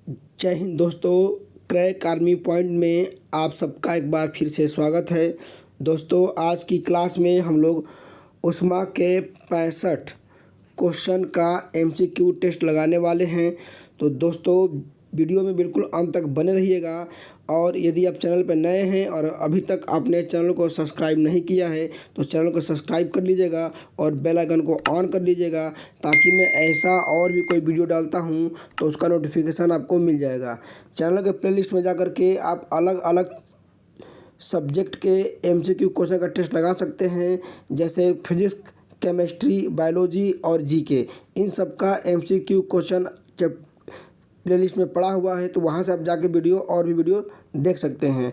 जय हिंद दोस्तों। Crack army point में आप सबका एक बार फिर से स्वागत है। दोस्तों आज की क्लास में हम लोग उस्मा के 65 क्वेश्चन का एमसीक्यू टेस्ट लगाने वाले हैं। तो दोस्तों वीडियो में बिल्कुल अंत तक बने रहिएगा। और यदि आप चैनल पर नए हैं और अभी तक आपने चैनल को सब्सक्राइब नहीं किया है तो चैनल को सब्सक्राइब कर लीजिएगा और बेल आइकन को ऑन कर लीजिएगा, ताकि मैं ऐसा और भी कोई वीडियो डालता हूं तो उसका नोटिफिकेशन आपको मिल जाएगा। चैनल के प्लेलिस्ट में जा कर के आप अलग अलग सब्जेक्ट के एमसीक्यू क्वेश्चन का टेस्ट लगा सकते हैं, जैसे फिजिक्स, केमिस्ट्री, बायोलॉजी और जीके। इन सब का एमसीक्यू क्वेश्चन जब प्लेलिस्ट में पड़ा हुआ है तो वहाँ से आप जाके वीडियो और भी वीडियो देख सकते हैं।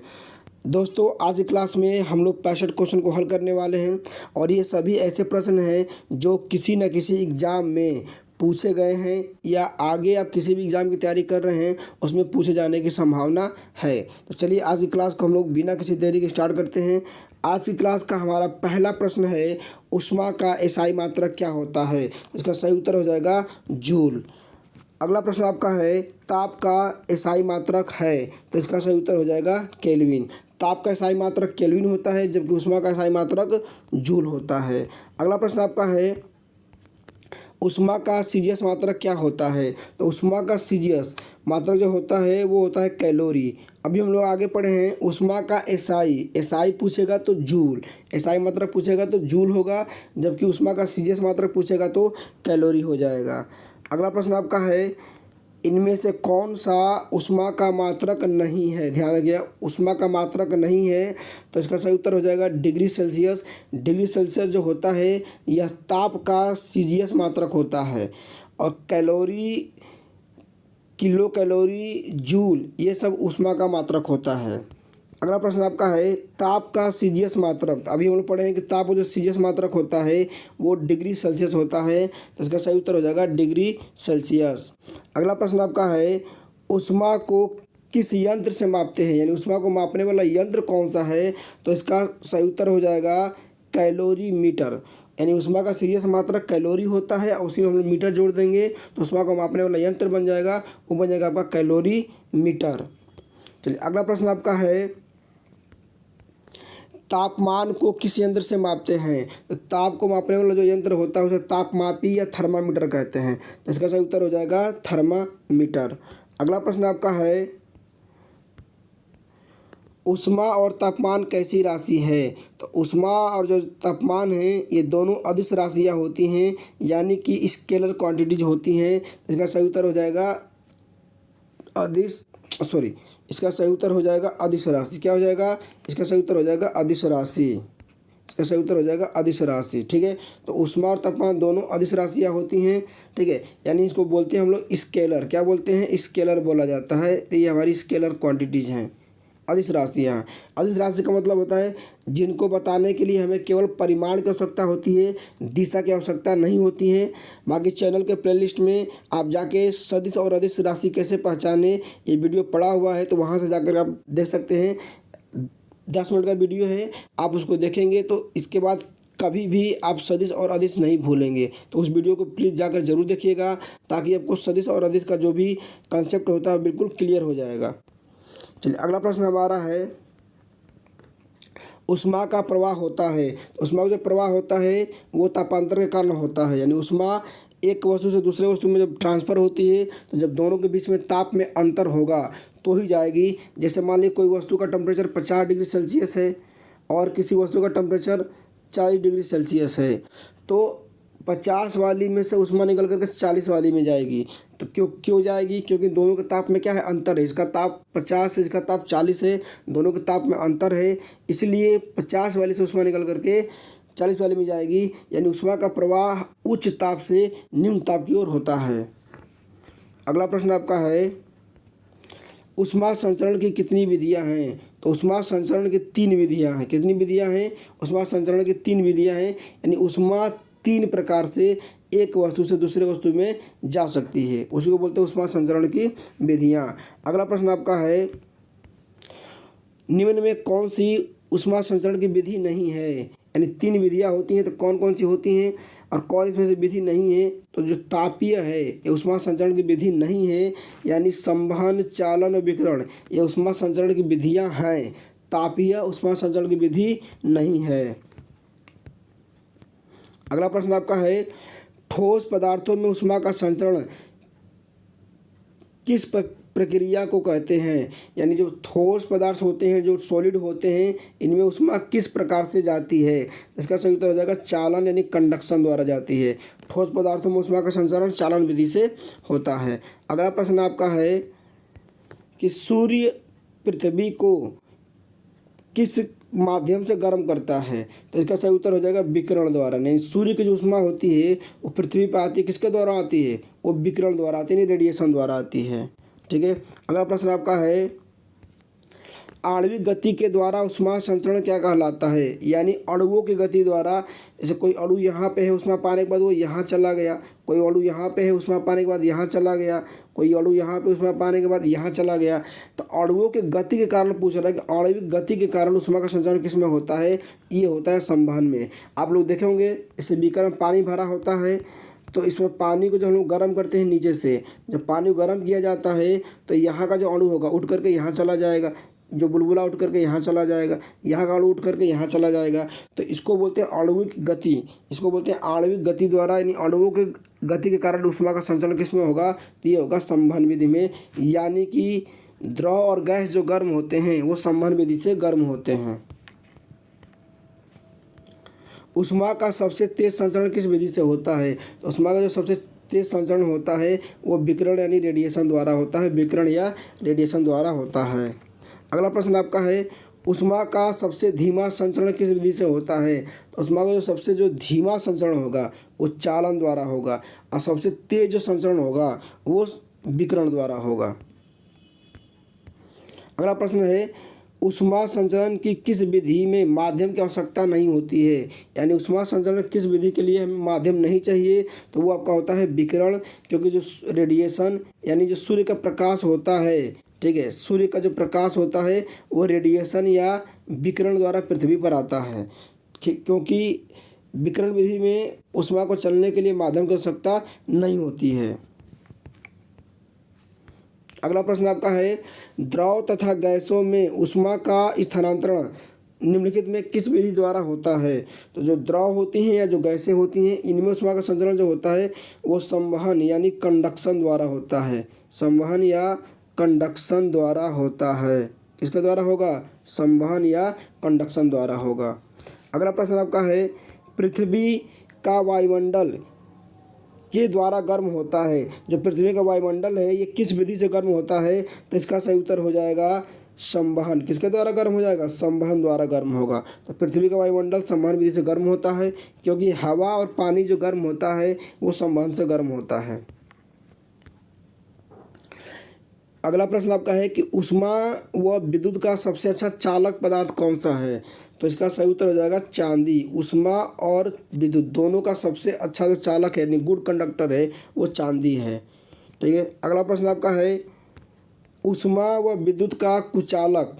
दोस्तों आज की क्लास में हम लोग 65 क्वेश्चन को हल करने वाले हैं और ये सभी ऐसे प्रश्न हैं जो किसी न किसी एग्ज़ाम में पूछे गए हैं या आगे आप किसी भी एग्ज़ाम की तैयारी कर रहे हैं उसमें पूछे जाने की संभावना है। तो चलिए आज की क्लास को हम लोग बिना किसी देरी के स्टार्ट करते हैं। आज की क्लास का हमारा पहला प्रश्न है, उष्मा का एसआई मात्रक क्या होता है? इसका सही उत्तर हो जाएगा जूल। अगला प्रश्न आपका है, ताप का एसआई मात्रक है, तो इसका सही उत्तर हो जाएगा केल्विन। ताप का एसआई मात्रक केल्विन होता है, जबकि उष्मा का एसआई मात्रक जूल होता है। अगला प्रश्न आपका है, उष्मा का सीजीएस मात्रक क्या होता है? तो उष्मा का सीजीएस मात्रक जो होता है वो होता है कैलोरी। अभी हम लोग आगे पढ़े हैं, उष्मा का एसआई पूछेगा तो जूल, एसआई मात्रक पूछेगा तो जूल होगा, जबकि उष्मा का सीजीएस मात्रक पूछेगा तो कैलोरी हो जाएगा। अगला प्रश्न आपका है, इनमें से कौन सा उष्मा का मात्रक नहीं है? ध्यान रखिए, उष्मा का मात्रक नहीं है तो इसका सही उत्तर हो जाएगा डिग्री सेल्सियस। डिग्री सेल्सियस जो होता है यह ताप का सीजीएस मात्रक होता है, और कैलोरी, किलो कैलोरी, जूल ये सब उष्मा का मात्रक होता है। अगला प्रश्न आपका है, ताप का सीजीएस मात्रक। अभी हम लोग पढ़े हैं कि ताप का जो सीजीएस मात्रक होता है वो डिग्री सेल्सियस होता है, तो इसका सही उत्तर हो जाएगा डिग्री सेल्सियस। अगला प्रश्न आपका है, उष्मा को किस यंत्र से मापते हैं? यानी उष्मा को मापने वाला यंत्र कौन सा है? तो इसका सही उत्तर हो जाएगा कैलोरी मीटर। यानी उष्मा का सीजीएस मात्रक कैलोरी होता है और उसी में हम लोग मीटर जोड़ देंगे तो उष्मा को मापने वाला यंत्र बन जाएगा, वो बन जाएगा आपका कैलोरी मीटर। चलिए अगला प्रश्न आपका है, तापमान को किस यंत्र से मापते हैं? तो ताप को मापने वाला जो यंत्र होता है उसे तापमापी या थर्मामीटर कहते हैं, तो इसका सही उत्तर हो जाएगा थर्मामीटर। अगला प्रश्न आपका है, उष्मा और तापमान कैसी राशि है? तो उष्मा और जो तापमान है ये दोनों अदिश राशियाँ होती हैं, यानी कि स्केलर क्वांटिटीज होती हैं, तो इसका सही उत्तर हो जाएगा इसका सही उत्तर हो जाएगा अदिश राशि। क्या हो जाएगा? इसका सही उत्तर हो जाएगा अदिश राशि। इसका सही उत्तर हो जाएगा अदिश राशि। ठीक है, तो उष्मा और तापमान दोनों अदिश राशियाँ होती हैं। ठीक है, यानी इसको बोलते हैं हम लोग स्केलर। क्या बोलते हैं? स्केलर बोला जाता है। तो ये हमारी स्केलर क्वांटिटीज हैं, अदिश राशियाँ। अदिश राशि का मतलब होता है जिनको बताने के लिए हमें केवल परिमाण की आवश्यकता होती है, दिशा की आवश्यकता नहीं होती है। बाकी चैनल के प्लेलिस्ट में आप जाके सदिश और अदिश राशि कैसे पहचाने ये वीडियो पड़ा हुआ है, तो वहाँ से जाकर आप देख सकते हैं। 10 मिनट का वीडियो है, आप उसको देखेंगे तो इसके बाद कभी भी आप सदिश और अदिश नहीं भूलेंगे। तो उस वीडियो को प्लीज़ जाकर जरूर देखिएगा, ताकि आपको सदिश और अदिश का जो भी कंसेप्ट होता है बिल्कुल क्लियर हो जाएगा। चलिए अगला प्रश्न हमारा है, उष्मा का प्रवाह होता है। उष्मा का जो प्रवाह होता है वो तापांतर के कारण होता है। यानी उष्मा एक वस्तु से दूसरे वस्तु में जब ट्रांसफ़र होती है तो जब दोनों के बीच में ताप में अंतर होगा तो ही जाएगी। जैसे मान लीजिए कोई वस्तु का टेम्परेचर 50 डिग्री सेल्सियस है और किसी वस्तु का टेम्परेचर 40 डिग्री सेल्सियस है, तो 50 वाली में से उष्मा निकल करके 40 वाली में जाएगी। तो क्यों जाएगी? क्योंकि दोनों के ताप में क्या है? अंतर है। इसका ताप 50 है, इसका ताप 40 है, दोनों के ताप में अंतर है, इसलिए 50 वाली से उष्मा निकल करके 40 वाली में जाएगी। यानी उष्मा का प्रवाह उच्च ताप से निम्न ताप की ओर होता है। अगला प्रश्न आपका है, उष्मा संचरण की कितनी विधियाँ हैं? तो उष्मा संचरण की 3 विधियाँ हैं। कितनी विधियाँ हैं? उष्मा संचरण की 3 विधियाँ हैं। यानी उष्मा 3 प्रकार से एक वस्तु से दूसरे वस्तु में जा सकती है, उसी को बोलते हैं उष्मा संचरण की विधियाँ। अगला प्रश्न आपका है, निम्न में कौन सी उष्मा संचरण की विधि नहीं है? यानी 3 विधियाँ होती हैं, तो कौन कौन सी होती हैं और कौन इसमें से विधि नहीं है? तो जो तापीय है ये ऊष्मा संचरण की विधि नहीं है, यानी संवहन, चालन और विकिरण ये ऊष्मा संचरण की विधियाँ हैं, तापीय ऊष्मा संचरण की विधि नहीं है। अगला प्रश्न आपका है, ठोस पदार्थों में ऊष्मा का संचरण किस प्रक्रिया को कहते हैं? यानी जो ठोस पदार्थ होते हैं, जो सॉलिड होते हैं, इनमें ऊष्मा किस प्रकार से जाती है? इसका सही उत्तर हो जाएगा चालन यानी कंडक्शन द्वारा जाती है। ठोस पदार्थों में ऊष्मा का संचरण चालन विधि से होता है। अगला प्रश्न आपका है कि सूर्य पृथ्वी को किस माध्यम से गर्म करता है? तो इसका सही उत्तर हो जाएगा विकिरण द्वारा। नहीं, सूर्य की जो ऊष्मा होती है वो पृथ्वी पर आती है, किसके द्वारा आती है? वो विकिरण द्वारा आती है, रेडिएशन द्वारा आती है। ठीक है। अगला प्रश्न आपका है, आणविक गति के द्वारा ऊष्मा संचरण क्या कहलाता है? यानी अणुओं की गति द्वारा, जैसे कोई अणु यहाँ पे है, ऊष्मा पाने के बाद वो यहाँ चला गया, कोई अणु यहाँ पे है, ऊष्मा पाने के बाद यहाँ चला गया, कोई अणु यहाँ पे ऊष्मा पाने के बाद यहाँ चला गया। तो अणुओं की गति के कारण पूछ रहा है कि आणविक गति के कारण ऊष्मा का संचरण किस में होता है? ये होता है संवहन में। आप लोग देखे होंगे, इसे बीकर में पानी भरा होता है, तो इसमें पानी को जब हम लोग गर्म करते हैं नीचे से, जब पानी गर्म किया जाता है तो यहाँ का जो अणु होगा उठ करके यहाँ चला जाएगा, जो बुलबुला उठ करके यहाँ चला जाएगा, यहाँ का अणु उठ करके यहाँ चला जाएगा। तो इसको बोलते हैं आणविक गति, इसको बोलते हैं आणविक गति द्वारा, यानी अणुओं के गति के कारण ऊष्मा का संचरण किस में होगा? तो ये होगा संवहन विधि में। यानी कि द्रव और गैस जो गर्म होते हैं वो संवहन विधि से गर्म होते हैं। ऊष्मा का सबसे तेज संचरण किस विधि से होता है? तो ऊष्मा का जो सबसे तेज संचरण होता है वो विकिरण यानी रेडिएशन द्वारा होता है, विकिरण या रेडिएशन द्वारा होता है। अगला प्रश्न आपका है, ऊष्मा का सबसे धीमा संचरण किस विधि से होता है? तो ऊष्मा का जो सबसे धीमा संचरण होगा वो चालन द्वारा होगा, और सबसे तेज जो संचरण होगा वो विकिरण द्वारा होगा। अगला प्रश्न है, ऊष्मा संचरण की किस विधि में माध्यम की आवश्यकता नहीं होती है? यानी ऊष्मा संचरण किस विधि के लिए हमें माध्यम नहीं चाहिए? तो वो आपका होता है विकिरण, क्योंकि जो रेडिएशन यानी जो सूर्य का प्रकाश होता है, ठीक है, सूर्य का जो प्रकाश होता है वो रेडिएशन या विकिरण द्वारा पृथ्वी पर आता है, क्योंकि विकिरण विधि में ऊष्मा को चलने के लिए माध्यम की आवश्यकता नहीं होती है। अगला प्रश्न आपका है, द्रव तथा गैसों में ऊष्मा का स्थानांतरण निम्नलिखित में किस विधि द्वारा होता है? तो जो द्रव होती हैं या जो गैसें होती हैं, इनमें ऊष्मा का संचरण जो होता है वो संवहन यानी कंडक्शन द्वारा होता है, संवहन या कंडक्शन द्वारा होता है। किसके द्वारा होगा? संवहन या कंडक्शन द्वारा होगा। अगला प्रश्न आपका है, पृथ्वी का वायुमंडल के द्वारा गर्म होता है। जो पृथ्वी का वायुमंडल है ये किस विधि से गर्म होता है? तो इसका सही उत्तर हो जाएगा संवहन। किसके द्वारा गर्म हो जाएगा? संवहन द्वारा गर्म होगा। तो पृथ्वी का वायुमंडल संवहन विधि से गर्म होता है, क्योंकि हवा और पानी जो गर्म होता है वो संवहन से गर्म होता है। अगला प्रश्न आपका है कि ऊष्मा व विद्युत का सबसे अच्छा चालक पदार्थ कौन सा है? तो इसका सही उत्तर हो जाएगा चांदी। ऊष्मा और विद्युत दोनों का सबसे अच्छा जो चालक है, यानी गुड कंडक्टर है, वो चांदी है। ठीक है। अगला प्रश्न आपका है, ऊष्मा व विद्युत का कुचालक,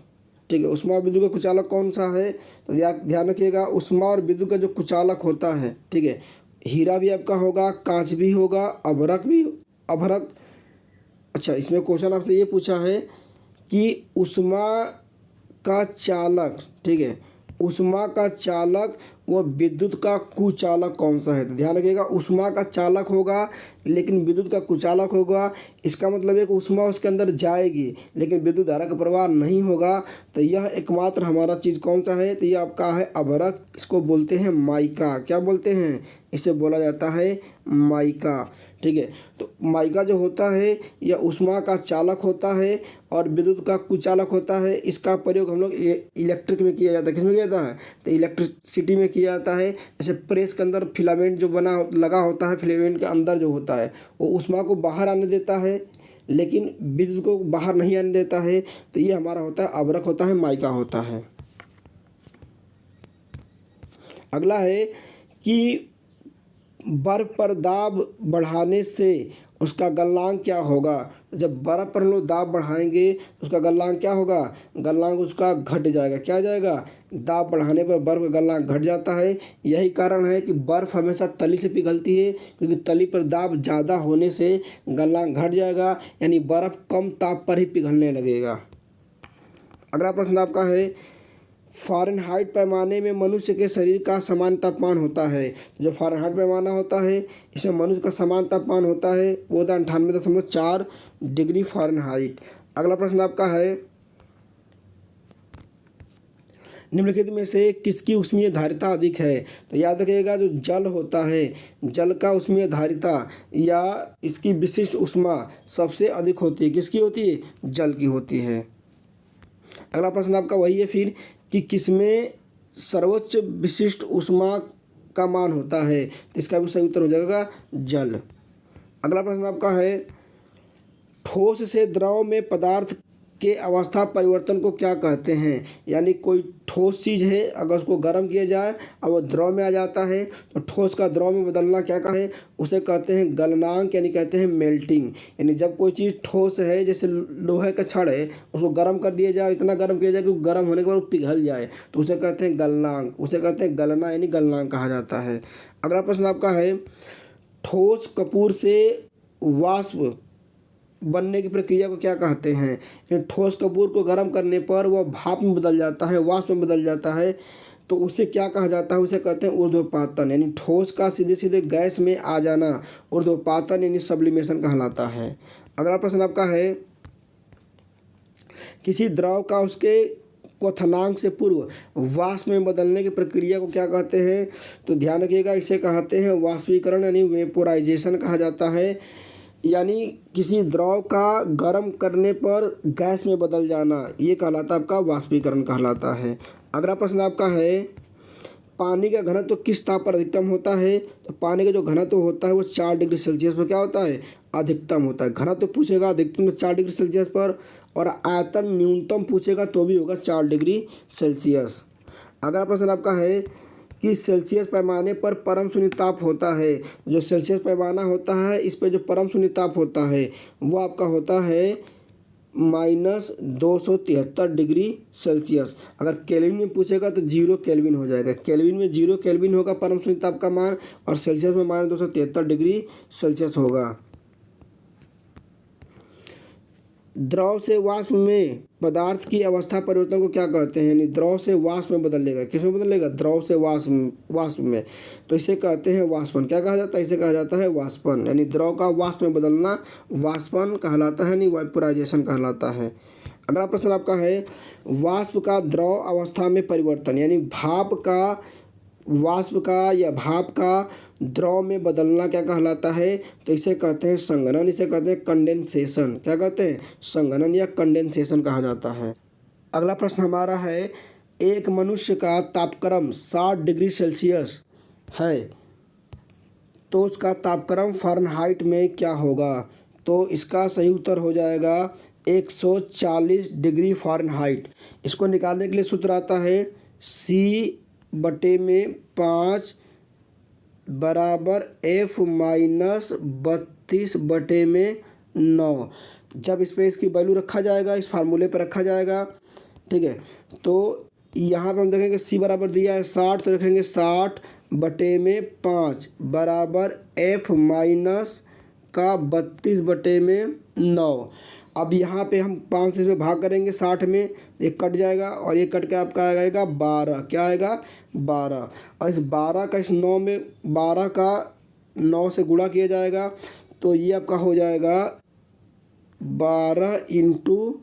ठीक है, ऊष्मा और विद्युत का कुचालक कौन सा है? तो ध्यान रखिएगा, ऊष्मा और विद्युत का जो कुचालक होता है, ठीक है, हीरा भी आपका होगा, कांच भी होगा, अभ्रक। अच्छा, इसमें क्वेश्चन आपसे ये पूछा है कि ऊष्मा का चालक, ठीक है, ऊष्मा का चालक व विद्युत का कुचालक कौन सा है? तो ध्यान रखिएगा, ऊष्मा का चालक होगा लेकिन विद्युत का कुचालक होगा। इसका मतलब है कि ऊष्मा उसके अंदर जाएगी लेकिन विद्युत धारा का प्रवाह नहीं होगा। तो यह एकमात्र हमारा चीज़ कौन सा है? तो ये आपका है अभ्रक। इसको बोलते हैं माइका। क्या बोलते हैं? इसे बोला जाता है माइका। ठीक है। तो माइका जो होता है यह ऊष्मा का चालक होता है और विद्युत का कुचालक होता है। इसका प्रयोग हम लोग इलेक्ट्रिक में किया जाता है। किसमें किया जाता है? तो इलेक्ट्रिसिटी में किया जाता है। जैसे प्रेस के अंदर फिलामेंट जो लगा होता है, फिलामेंट के अंदर जो होता है वो ऊष्मा को बाहर आने देता है लेकिन विद्युत को बाहर नहीं आने देता है। तो ये हमारा होता है अभ्रक, होता है माइका होता है। अगला है कि बर्फ पर दाब बढ़ाने से उसका गलनांक क्या होगा? जब बर्फ़ पर हम लोग दाब बढ़ाएंगे तो उसका गलनांक क्या होगा, गलनांक उसका घट जाएगा। क्या आ जाएगा, दाब बढ़ाने पर बर्फ़ का गलनांक घट जाता है। यही कारण है कि बर्फ़ हमेशा तली से पिघलती है, क्योंकि तली पर दाब ज़्यादा होने से गलनांक घट जाएगा, यानी बर्फ़ कम ताप पर ही पिघलने लगेगा। अगला प्रश्न आपका है, फ़ारेनहाइट पैमाने में मनुष्य के शरीर का समान तापमान होता है। जो फ़ारेनहाइट पैमाना होता है इसमें मनुष्य का समान तापमान होता है, वो होता है 98.4 डिग्री फ़ारेनहाइट। अगला प्रश्न आपका है, निम्नलिखित में से किसकी ऊष्मीय धारिता अधिक है। तो याद रखिएगा, जो जल होता है, जल का ऊष्मीय धारिता या इसकी विशिष्ट ऊष्मा सबसे अधिक होती है। किसकी होती है, जल की होती है। अगला प्रश्न आपका वही है फिर कि किसमें सर्वोच्च विशिष्ट ऊष्मा का मान होता है। तो इसका भी सही उत्तर हो जाएगा जल। अगला प्रश्न आपका है, ठोस से द्रव में पदार्थ के अवस्था परिवर्तन को क्या कहते हैं। यानी कोई ठोस चीज़ है, अगर उसको गर्म किया जाए और वो द्रव में आ जाता है तो ठोस का द्रव में बदलना क्या कहे, उसे कहते हैं गलनांक, यानी कहते हैं मेल्टिंग। यानी जब कोई चीज़ ठोस है, जैसे लोहे का छड़ है, उसको गर्म कर दिया जाए, इतना गर्म किया जाए कि गर्म होने के बाद वो पिघल जाए, तो उसे कहते हैं गलनांक, उसे कहते हैं गलना, यानी गलनांक कहा जाता है। अगला प्रश्न आपका है, ठोस कपूर से वाष्प बनने की प्रक्रिया को क्या कहते हैं। ठोस कपूर को गर्म करने पर वह भाप में बदल जाता है, वाष्प में बदल जाता है, तो उसे क्या कहा जाता है, उसे कहते हैं ऊर्ध्वपातन। यानी ठोस का सीधे सीधे गैस में आ जाना ऊर्ध्वपातन यानी सब्लिमेशन कहलाता है। अगला प्रश्न आपका है, किसी द्रव का उसके क्वथनांक से पूर्व वाष्प में बदलने की प्रक्रिया को क्या कहते हैं। तो ध्यान रखिएगा, इसे कहते हैं वाष्पीकरण यानी वेपोराइजेशन कहा जाता है। यानी किसी द्रव का गर्म करने पर गैस में बदल जाना, ये कहलाता है आपका वाष्पीकरण कहलाता है। अगला प्रश्न आपका है, पानी का घनत्व किस ताप पर अधिकतम होता है। तो पानी का जो घनत्व होता है वो 4 डिग्री सेल्सियस पर क्या होता है, अधिकतम होता है। घनत्व पूछेगा अधिकतम 4 डिग्री सेल्सियस पर, और आयतन न्यूनतम पूछेगा तो भी होगा 4 डिग्री सेल्सियस। अगला प्रश्न आपका है कि सेल्सियस पैमाने पर परम शून्य ताप होता है। जो सेल्सियस पैमाना होता है, इस पे जो परम शून्य ताप होता है वो आपका होता है -273 डिग्री सेल्सियस। अगर केल्विन में पूछेगा तो 0 केल्विन हो जाएगा। केल्विन में 0 केल्विन होगा परम शून्य ताप का मान, और सेल्सियस में -273 डिग्री सेल्सियस होगा। द्रव से वाष्प में पदार्थ की अवस्था परिवर्तन को क्या कहते हैं। यानी द्रव से वाष्प में बदलेगा, किस में बदलेगा, द्रव से वाष्प में, तो इसे कहते हैं वाष्पन। क्या कहा जाता है, इसे कहा जाता है वाष्पन। यानी द्रव का वाष्प में बदलना वाष्पन कहलाता है, यानी वेपोराइजेशन कहलाता है। अगला प्रश्न आपका है, वाष्प का द्रव अवस्था में परिवर्तन, यानी वाष्प का या भाप का द्रव में बदलना क्या कहलाता है। तो इसे कहते हैं संघनन, इसे कहते हैं कंडेंसेशन। क्या कहते हैं, संघनन या कंडेंसेशन कहा जाता है। अगला प्रश्न हमारा है, एक मनुष्य का तापक्रम 60 डिग्री सेल्सियस है तो उसका तापक्रम फ़ारेनहाइट में क्या होगा। तो इसका सही उत्तर हो जाएगा 140 डिग्री फ़ारेनहाइट। इसको निकालने के लिए सूत्र आता है C/5 बराबर F माइनस 32/9। जब इस पर इसकी वैल्यू रखा जाएगा, इस फार्मूले पर रखा जाएगा, ठीक है, तो यहाँ पे हम देखेंगे C बराबर दिया है 60, तो रखेंगे 60/5 बराबर F माइनस का 32/9। अब यहाँ पे हम 5 से इसमें भाग करेंगे, 60 में एक कट जाएगा और ये कट के आपका आएगा 12। क्या आएगा, 12। और इस 12 का इस 9 में 12 का 9 से गुणा किया जाएगा, तो ये आपका हो जाएगा 12 ×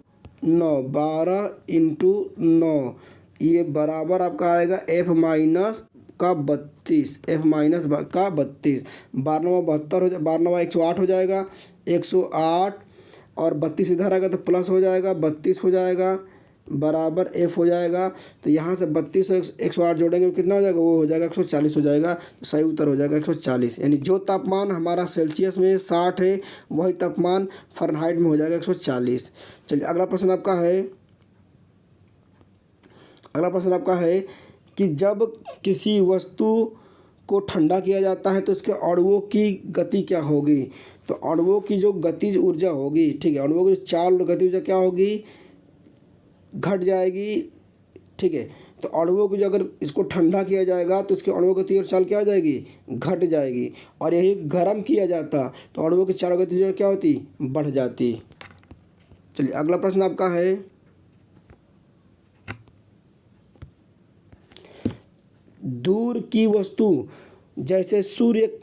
9, 12 × 9, ये बराबर आपका आएगा F माइनस का 32, F माइनस का 32। 12 72 हो जाए, 12 108 हो जाएगा, 108 और 32 इधर आएगा तो प्लस हो जाएगा, 32 हो जाएगा बराबर F हो जाएगा। तो यहाँ से 32 और 108 जोड़ेंगे कितना हो जाएगा, वो हो जाएगा 140 हो जाएगा। तो सही उत्तर हो जाएगा 140। यानी जो तापमान हमारा सेल्सियस में 60 है, वही तापमान फ़ारेनहाइट में हो जाएगा 140। चलिए अगला प्रश्न आपका है कि जब किसी वस्तु को ठंडा किया जाता है तो इसके अणुओं की गति क्या होगी? तो अणुओं की जो गतिज ऊर्जा होगी, ठीक है, अणुओं की चाल और गति ऊर्जा क्या होगी? घट जाएगी, ठीक है। तो अणुओं की जो अगर इसको ठंडा किया जाएगा तो इसके अणुओं की गति और चाल क्या हो जाएगी? घट जाएगी। और यही गर्म किया जाता तो अणुओं की चाल और गति ऊर्जा क्या होती? बढ़ जाती। चलिए अगला प्रश्न आपका है, दूर की वस्तु जैसे सूर्य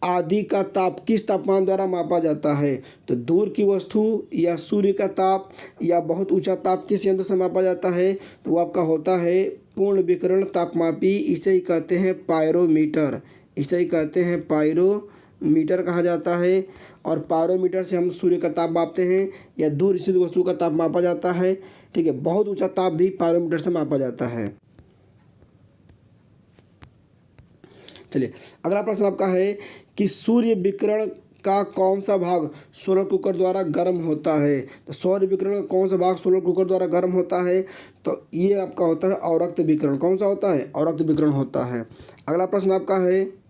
आदि का ताप किस तापमान द्वारा मापा जाता है? तो दूर की वस्तु या सूर्य का ताप या बहुत ऊंचा ताप किस यंत्र से मापा जाता है? तो वो आपका होता है पूर्ण विकिरण तापमापी, इसे ही कहते हैं पायरोमीटर। इसे ही कहते हैं पायरोमीटर कहा जाता है। और पायरोमीटर से हम सूर्य का ताप मापते हैं या दूर स्थित वस्तु का ताप मापा जाता है, ठीक है। बहुत ऊंचा ताप भी पायरोमीटर से मापा जाता है। चलिए अगला प्रश्न आपका है कि सूर्य विकिरण का कौन सा भाग सोलर कुकर द्वारा गर्म होता है? तो सौर विकिरण का कौन सा भाग सोलर कुकर द्वारा गर्म होता है? तो ये आपका होता है अवरक्त विकिरण। कौन सा होता है? अवरक्त विकिरण होता है। अगला प्रश्न आपका है,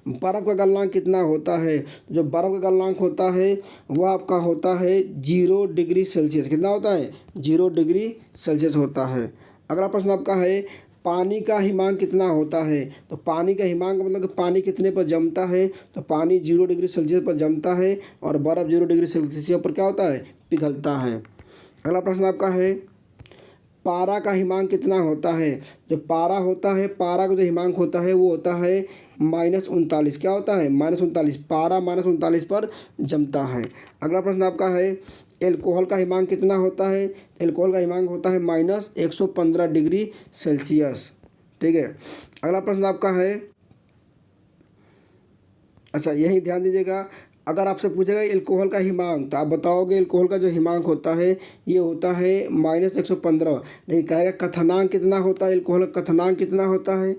बर्फ़ का गलनांक कितना होता है? जो बर्फ़ का गलनांक होता है वह आपका होता है 0 डिग्री सेल्सियस। कितना होता है? 0 डिग्री सेल्सियस होता है। अगला प्रश्न आपका है, पानी का हिमांक कितना होता है? तो पानी का हिमांक मतलब कि पानी कितने पर जमता है? तो पानी 0 डिग्री सेल्सियस पर जमता है और बर्फ़ 0 डिग्री सेल्सियस पर क्या होता है? पिघलता है। अगला प्रश्न आपका है, पारा का हिमांक कितना होता है? जो पारा होता है, पारा का जो हिमांक होता है वो होता है -39। क्या होता है? -39। पारा -39 पर जमता है। अगला प्रश्न आपका है, एल्कोहल का हिमांक कितना होता है? एल्कोहल का हिमांक होता है -115 डिग्री सेल्सियस, ठीक है। अगला प्रश्न आपका है, अच्छा यही ध्यान दीजिएगा, अगर आपसे पूछेगा एल्कोहल का हिमांक तो आप बताओगे एल्कोहल का जो हिमांक होता है ये होता है -115। लेकिन कहेगा कथनांक कितना होता है? एल्कोहल का कथनांक कितना होता है?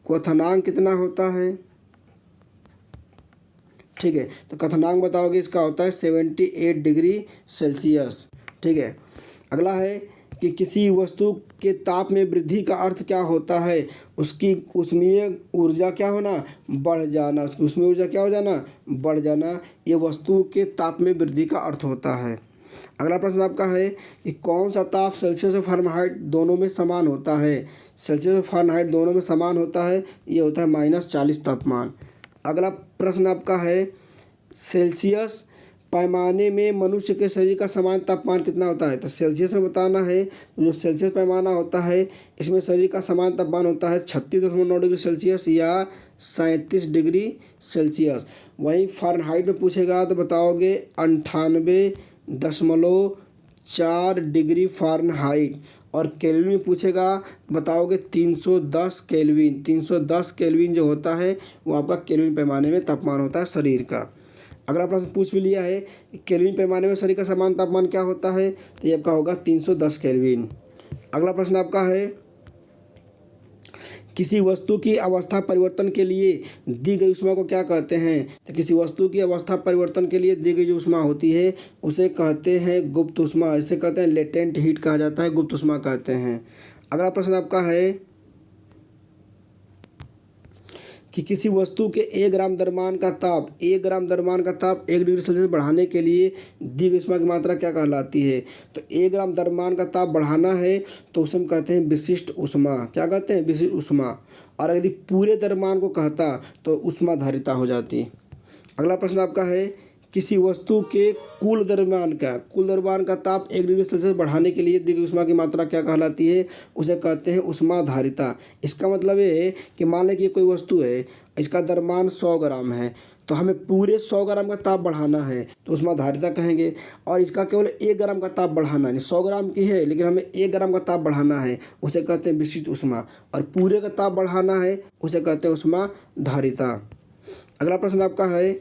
क्वथनांक कितना होता है, ठीक है। तो कथनांक बताओगे इसका होता है 78 डिग्री सेल्सियस, ठीक है। अगला है कि किसी वस्तु के ताप में वृद्धि का अर्थ क्या होता है? उसकी ऊष्मीय ऊर्जा क्या होना? बढ़ जाना। उसकी ऊष्मीय ऊर्जा क्या हो जाना? बढ़ जाना। ये वस्तु के ताप में वृद्धि का अर्थ होता है। अगला प्रश्न आपका है कि कौन सा ताप सेल्सियस और फ़ारेनहाइट दोनों में समान होता है? सेल्सियस और फ़ारेनहाइट दोनों में समान होता है, ये होता है -40 तापमान। अगला प्रश्न आपका है, सेल्सियस पैमाने में मनुष्य के शरीर का समान तापमान कितना होता है? तो सेल्सियस में बताना है। जो सेल्सियस पैमाना होता है इसमें शरीर का समान तापमान होता है 36.9 डिग्री सेल्सियस या 37 डिग्री सेल्सियस। वहीं फ़ारेनहाइट में पूछेगा तो बताओगे 98.4 डिग्री फ़ारेनहाइट। और केल्विन में पूछेगा बताओगे 310 केल्विन। 310 केल्विन जो होता है वो आपका केल्विन पैमाने में तापमान होता है शरीर का। अगला प्रश्न पूछ भी लिया है केल्विन पैमाने में शरीर का समान तापमान क्या होता है? तो ये आपका होगा 310 केल्विन। अगला प्रश्न आपका है, किसी वस्तु की अवस्था परिवर्तन के लिए दी गई ऊष्मा को क्या कहते हैं? तो किसी वस्तु की अवस्था परिवर्तन के लिए दी गई जो ऊष्मा होती है उसे कहते हैं गुप्त ऊष्मा। इसे कहते हैं लेटेंट हीट कहा जाता है, गुप्त ऊष्मा कहते हैं। अगला प्रश्न आपका है कि किसी वस्तु के 1 ग्राम द्रव्यमान का ताप 1 डिग्री सेल्सियस बढ़ाने के लिए दी गई ऊष्मा की मात्रा क्या कहलाती है? तो 1 ग्राम द्रव्यमान का ताप बढ़ाना है तो उसे हम कहते हैं विशिष्ट ऊष्मा। क्या कहते हैं? विशिष्ट ऊष्मा। और यदि पूरे द्रव्यमान को कहता तो ऊष्माधारिता हो जाती। अगला प्रश्न आपका है, किसी वस्तु के कुल द्रव्यमान का ताप 1 डिग्री सेल्सियस बढ़ाने के लिए दी गई ऊष्मा की मात्रा क्या कहलाती है? उसे कहते हैं ऊष्माधारिता। इसका मतलब ये है कि मान लें कि कोई वस्तु है, इसका द्रव्यमान 100 ग्राम है तो हमें पूरे 100 ग्राम का ताप बढ़ाना है तो ऊष्माधारिता कहेंगे। और इसका केवल 1 ग्राम का ताप बढ़ाना है, 100 ग्राम की है लेकिन हमें 1 ग्राम का ताप बढ़ाना है, उसे कहते हैं विशिष्ट ऊष्मा। और पूरे का ताप बढ़ाना है उसे कहते हैं ऊष्माधारिता। अगला प्रश्न आपका है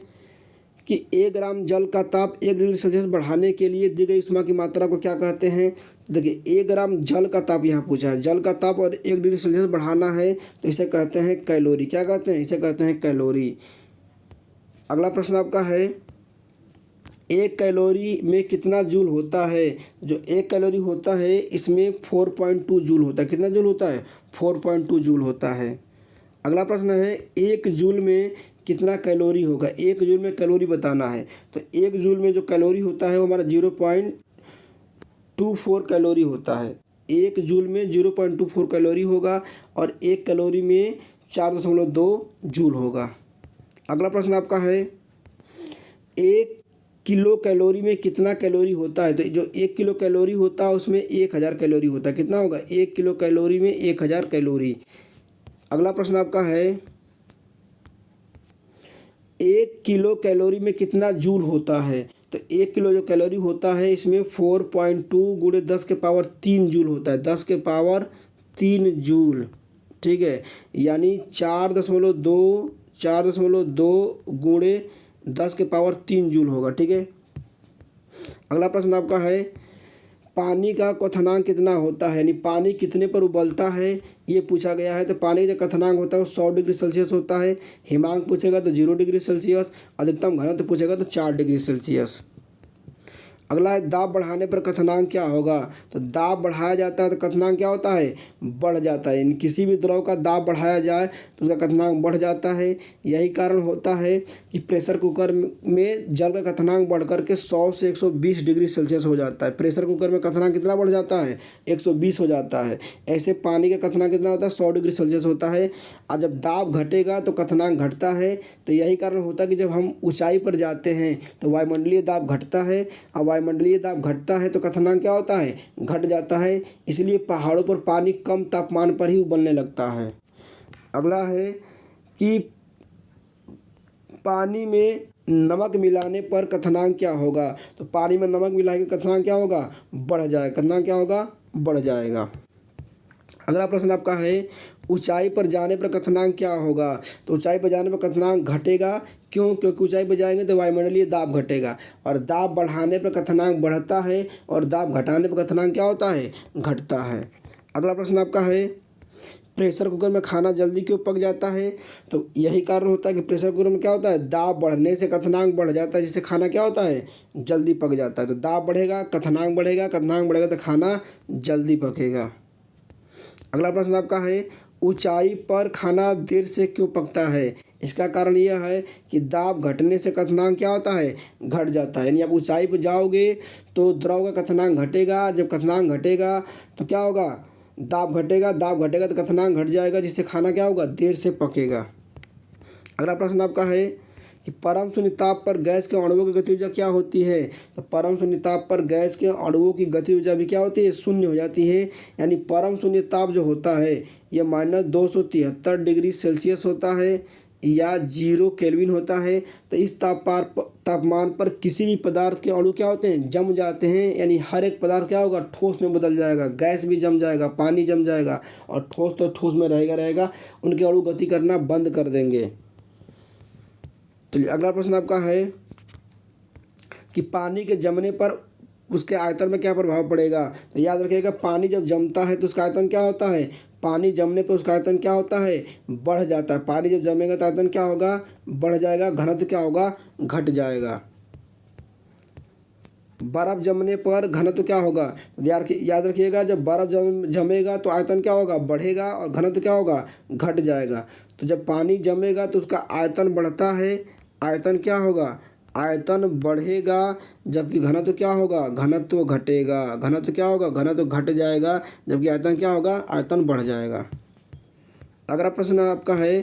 कि 1 ग्राम जल का ताप 1 डिग्री सेल्सियस बढ़ाने के लिए दी गई ऊष्मा की मात्रा को क्या कहते हैं? देखिए 1 ग्राम जल का ताप यहाँ पूछा है, जल का ताप और 1 डिग्री सेल्सियस बढ़ाना है तो इसे कहते हैं कैलोरी। क्या कहते हैं? इसे कहते हैं कैलोरी। अगला प्रश्न आपका है, 1 कैलोरी में कितना जूल होता है? जो 1 कैलोरी होता है इसमें 4.2 जूल होता है। कितना जूल होता है? 4.2 जूल होता है। अगला प्रश्न है, एक जूल में कितना कैलोरी होगा। एक जूल में कैलोरी बताना है। तो एक जूल में जो कैलोरी होता है वो हमारा 0.24 कैलोरी होता है। एक जूल में 0.24 कैलोरी होगा और एक कैलोरी में 4.2 जूल होगा। अगला प्रश्न आपका है, एक किलो कैलोरी में कितना कैलोरी होता है। तो जो एक किलो कैलोरी होता है उसमें 1000 कैलोरी होता है। कितना होगा, एक किलो कैलोरी में 1000 कैलोरी। अगला प्रश्न आपका है, एक किलो कैलोरी में कितना जूल होता है। तो एक किलो जो कैलोरी होता है इसमें 4.2 गुणे 10 के पावर 3 जूल होता है। 10 के पावर 3 जूल, ठीक है, यानी 4.2 गुणे 10 के पावर 3 जूल होगा। ठीक है। अगला प्रश्न आपका है, पानी का क्वथनांक कितना होता है, यानी पानी कितने पर उबलता है, ये पूछा गया है। तो पानी का क्वथनांक होता है वो 100 डिग्री सेल्सियस होता है। हिमांक पूछेगा तो 0 डिग्री सेल्सियस। अधिकतम घनत्व पूछेगा तो 4 डिग्री सेल्सियस। अगला है, दाब बढ़ाने पर क्वथनांक क्या होगा। तो दाब बढ़ाया जाता है तो क्वथनांक क्या होता है, बढ़ जाता है। यानी किसी भी द्रव का दाब बढ़ाया जाए तो उसका क्वथनांक बढ़ जाता है। यही कारण होता है कि प्रेशर कुकर में जल का क्वथनांक बढ़ करके 100 से 120 डिग्री सेल्सियस हो जाता है। प्रेशर कुकर में क्वथनांक कितना बढ़ जाता है, 120 हो जाता है। ऐसे पानी का क्वथनांक कितना होता है, 100 डिग्री सेल्सियस होता है। और जब दाब घटेगा तो क्वथनांक घटता है। तो यही कारण होता है कि जब हम ऊंचाई पर जाते हैं तो वायुमंडलीय दाब घटता है, और वायुमंडलीय दाब घटता है तो क्वथनांक क्या होता है, घट जाता है। इसलिए पहाड़ों पर पानी कम तापमान पर ही उबलने लगता है। अगला है कि पानी में नमक मिलाने पर क्वथनांक क्या होगा। तो पानी में नमक मिलाने का क्वथनांक क्या होगा, बढ़ जाएगा। क्वथनांक क्या होगा, बढ़ जाएगा। अगला प्रश्न आपका है, ऊंचाई पर जाने पर क्वथनांक क्या होगा। तो ऊंचाई पर जाने पर क्वथनांक घटेगा। क्यों, क्योंकि ऊंचाई पर जाएंगे तो वायुमंडलीय दाब घटेगा, और दाब बढ़ाने पर क्वथनांक बढ़ता है, और दाब घटाने पर क्वथनांक क्या होता है, घटता है। अगला प्रश्न आपका है, प्रेशर कुकर में खाना जल्दी क्यों पक जाता है। तो यही कारण होता है कि प्रेशर कुकर में क्या होता है, दाब बढ़ने से क्वथनांक बढ़ जाता है, जिससे खाना क्या होता है, जल्दी पक जाता है। तो दाब बढ़ेगा, क्वथनांक बढ़ेगा, क्वथनांक बढ़ेगा तो खाना जल्दी पकेगा। अगला प्रश्न आपका है, ऊंचाई पर खाना देर से क्यों पकता है। इसका कारण यह है कि दाब घटने से क्वथनांक क्या होता है, घट जाता है। यानी आप ऊंचाई पर जाओगे तो द्रव का क्वथनांक घटेगा। जब क्वथनांक घटेगा तो क्या होगा, दाब घटेगा। दाब घटेगा तो क्वथनांक घट जाएगा, जिससे खाना क्या होगा, देर से पकेगा। अगला प्रश्न आपका है कि परम शून्य ताप पर गैस के अणुओं की गति ऊर्जा क्या होती है। तो परम शून्य ताप पर गैस के अणुओं की गति ऊर्जा भी क्या होती है, शून्य हो जाती है। यानी परम शून्य ताप जो होता है यह -273 डिग्री सेल्सियस होता है या 0 केल्विन होता है। तो इस तापमान पर किसी भी पदार्थ के अणु क्या होते हैं, जम जाते हैं। यानी हर एक पदार्थ क्या होगा, ठोस में बदल जाएगा। गैस भी जम जाएगा, पानी जम जाएगा, और ठोस तो ठोस में रहेगा। उनके अणु गति करना बंद कर देंगे। चलिए अगला प्रश्न आपका है कि पानी के जमने पर उसके आयतन में क्या प्रभाव पड़ेगा। तो याद रखिएगा, पानी जब जमता है तो उसका आयतन क्या होता है, पानी जमने पर उसका आयतन क्या होता है, बढ़ जाता है। पानी जब जमेगा तो आयतन क्या होगा, बढ़ जाएगा। घनत्व क्या होगा, घट जाएगा। बर्फ जमने पर घनत्व क्या होगा, याद रखिएगा, जब बर्फ जमेगा तो आयतन क्या होगा, बढ़ेगा, और घनत्व क्या होगा, घट जाएगा। तो जब पानी जमेगा तो उसका आयतन बढ़ता है, आयतन क्या होगा, आयतन बढ़ेगा, जबकि घनत्व क्या होगा, घनत्व घटेगा। घनत्व क्या होगा, घनत्व घट जाएगा, जबकि आयतन क्या होगा, आयतन बढ़ जाएगा। अगला प्रश्न आपका है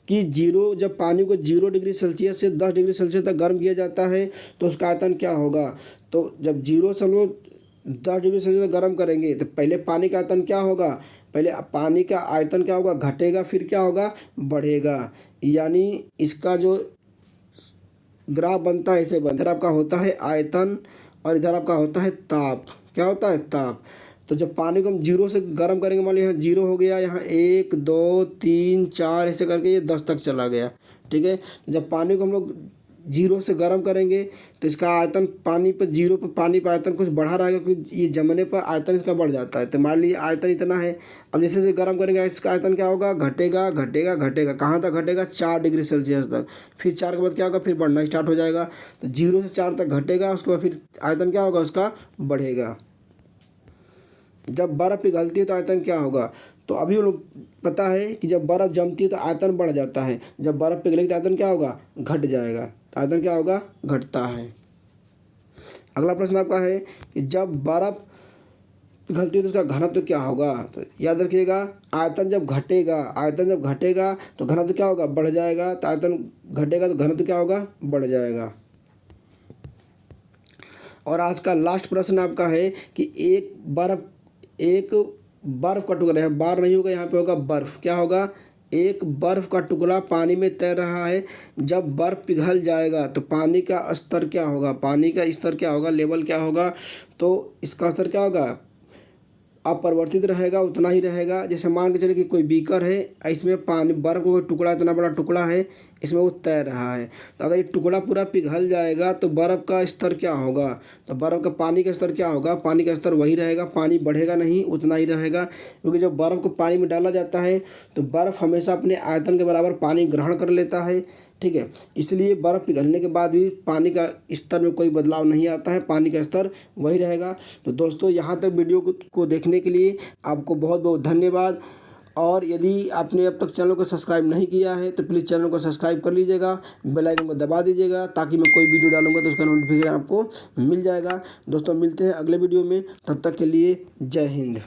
कि जब पानी को 0 डिग्री सेल्सियस से 10 डिग्री सेल्सियस तक गर्म किया जाता है तो उसका आयतन क्या होगा। तो जब 0 से हम लोग 10 डिग्री सेल्सियस तक गर्म करेंगे तो पहले पानी का आयतन क्या होगा, पहले पानी का आयतन क्या होगा, घटेगा, फिर क्या होगा, बढ़ेगा। यानी इसका जो ग्राफ बनता है, इसे इधर आपका होता है आयतन और इधर आपका होता है ताप। क्या होता है, ताप। तो जब पानी को हम 0 से गर्म करेंगे, मान लीजिए यहाँ 0 हो गया, यहाँ 1 2 3 4 ऐसे करके ये 10 तक चला गया। ठीक है। जब पानी को हम लोग 0 से गर्म करेंगे तो इसका आयतन पानी पर 0 पर पानी पर आयतन कुछ बढ़ा रहेगा, क्योंकि ये जमने पर आयतन इसका बढ़ जाता है। तो मान लीजिए आयतन इतना है, अब जैसे जैसे गर्म करेंगे इसका आयतन क्या होगा, घटेगा घटेगा घटेगा। कहाँ तक घटेगा, 4 डिग्री सेल्सियस तक। फिर 4 के बाद क्या होगा, फिर बढ़ना स्टार्ट हो जाएगा। तो 0 से 4 तक घटेगा, उसके बाद फिर आयतन क्या होगा, उसका बढ़ेगा। जब बर्फ़ पिघलती है तो आयतन क्या होगा, तो अभी हम लोग पता है कि जब बर्फ़ जमती है तो आयतन बढ़ जाता है, जब बर्फ़ पिघलेगी तो आयतन क्या होगा, घट जाएगा। तो आयतन क्या होगा, घटता है। अगला प्रश्न आपका है कि जब बर्फ़ पिघलती है तो उसका घनत्व क्या होगा। तो याद रखिएगा, आयतन जब घटेगा तो घनत्व क्या होगा, बढ़ जाएगा। तो आयतन घटेगा तो घनत्व क्या होगा, बढ़ जाएगा। और आज का लास्ट प्रश्न आपका है कि एक बर्फ़ का टुकड़ा है, बार नहीं होगा यहाँ पे, होगा बर्फ़। क्या होगा, एक बर्फ़ का टुकड़ा पानी में तैर रहा है, जब बर्फ़ पिघल जाएगा तो पानी का स्तर क्या होगा, पानी का स्तर क्या होगा, लेवल क्या होगा। तो इसका स्तर क्या होगा, अपरिवर्तित रहेगा, उतना ही रहेगा। जैसे मान के चले कि कोई बीकर है, इसमें पानी बर्फ़ का टुकड़ा, इतना बड़ा टुकड़ा है, इसमें वो तैर रहा है। तो अगर ये टुकड़ा पूरा पिघल जाएगा तो बर्फ़ का स्तर क्या होगा, तो बर्फ़ का पानी का स्तर क्या होगा, पानी का स्तर वही रहेगा, पानी बढ़ेगा नहीं, उतना ही रहेगा। क्योंकि जब बर्फ़ को पानी में डाला जाता है तो बर्फ़ हमेशा अपने आयतन के बराबर पानी ग्रहण कर लेता है, ठीक है। इसलिए बर्फ़ पिघलने के बाद भी पानी का स्तर में कोई बदलाव नहीं आता है, पानी का स्तर वही रहेगा। तो दोस्तों, यहाँ तक वीडियो को देखने के लिए आपको बहुत बहुत धन्यवाद। और यदि आपने अब तक चैनल को सब्सक्राइब नहीं किया है तो प्लीज़ चैनल को सब्सक्राइब कर लीजिएगा, बेल आइकन को दबा दीजिएगा, ताकि मैं कोई वीडियो डालूंगा तो उसका नोटिफिकेशन आपको मिल जाएगा। दोस्तों, मिलते हैं अगले वीडियो में, तब तक के लिए जय हिंद।